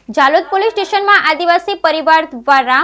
Jhalod police સ્ટેશનમાં આદિવાસી પરિવાર દ્વારા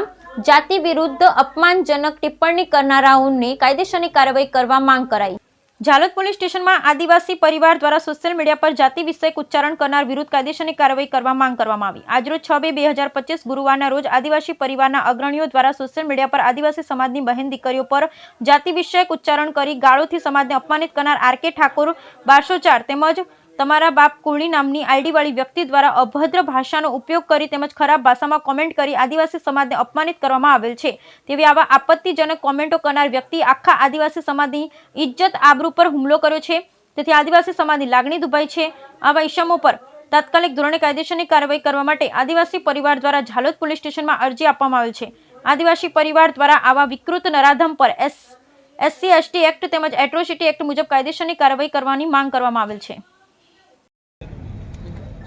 જાતિ વિરુદ્ધ અપમાનજનક ટિપ્પણી કરનારાઓની કાયદેસરની કાર્યવાહી કરવા માંગ કરાઈ। જાલોદ પોલીસ સ્ટેશનમાં આદિવાસી પરિવાર દ્વારા સોશિયલ મીડિયા પર જાતિ વિષયક ઉચ્ચારણ કરનાર વિરુદ્ધ કાયદેસરની કાર્યવાહી કરવા માંગ કરવામાં આવી। આજરોજ 6/2/2025 ગુરુવારના રોજ આદિવાસી પરિવારના અગ્રણીઓ દ્વારા સોશિયલ મીડિયા પર આદિવાસી સમાજની બહેન દીકરીઓ પર જાતિ વિષયક ઉચ્ચારણ કરી ગાળોથી સમાજને અપમાનિત કરનાર આર.કે. ઠાકોર 1204 તેમજ તમારા બાપ કુળની નામની આઈડી વાળી વ્યક્તિ દ્વારા અભદ્ર ભાષાનો ઉપયોગ કરી તેમજ ખરાબ ભાષામાં કોમેન્ટ કરી આદિવાસી સમાજને અપમાનિત કરવામાં આવેલ છે। તેવી આવા આપત્તિજનક કોમેન્ટો કરનાર વ્યક્તિ આખા આદિવાસી સમાજની ઇજ્જત આબરૂ પર હુમલો કર્યો છે। તેથી આદિવાસી સમાજની લાગણી દુભાઈ છે। આવા ઇસમો પર તાત્કાલિક ધોરણે કાયદેસરની કાર્યવાહી કરવા માટે આદિવાસી પરિવાર દ્વારા જાલોદ પોલીસ સ્ટેશનમાં અરજી આપવામાં આવેલ છે। આદિવાસી પરિવાર દ્વારા આવા વિકૃત નરાધમ પર SC/ST એક્ટ તેમજ એટ્રોસિટી એક્ટ મુજબ કાયદેસરની કાર્યવાહી કરવાની માંગ કરવામાં આવેલ છે।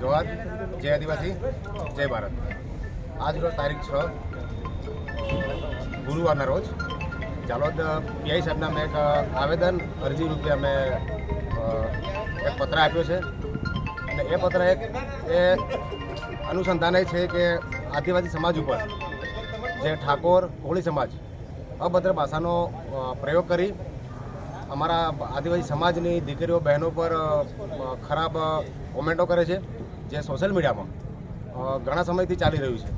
जोहार, जय आदिवासी, जय भारत। आज रोज तारीख 6 गुरुवार रोज जालोद पीआई साहब में एक आवेदन अरजी रूपे अमे एक पत्र आप्यो छे। ए पत्र एक अनुसंधान है कि आदिवासी समाज पर जे ठाकोर कोळी समाज अभद्र भाषानो प्रयोग करी अमरा आदिवासी समाजनी दीकरीओ बहनों पर खराब कॉमेंटो करे छे, जे सोशल मीडिया में घना समय थी चाली रह्यु छे।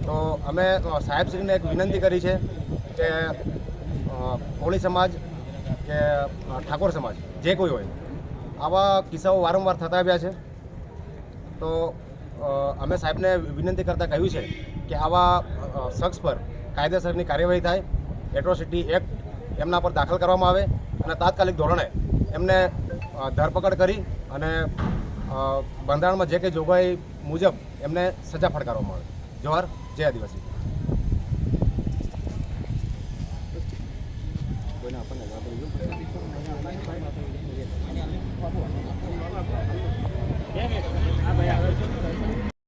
तो अमे साहेबश्रीने एक विनंती करी है कि कोळी समाज के ठाकोर समाज जे कोई होय आवा किस्साओ वारंवार थता आव्या छे। तो अमे साहेबने विनंती करता कह्युं छे कि आवा शख्स पर कायदेसरनी कार्यवाही थाय, एट्रोसिटी एक्ट एमना पर दाखल करवामां आवे अने तात्कालिक धोरणे एमने धरपकड़ करी अने બંધારણ માં જે કંઈ જોગવાઈ મુજબ એમને સજા ફટકારવામાં આવે। જોહાર, જય આદિવાસી।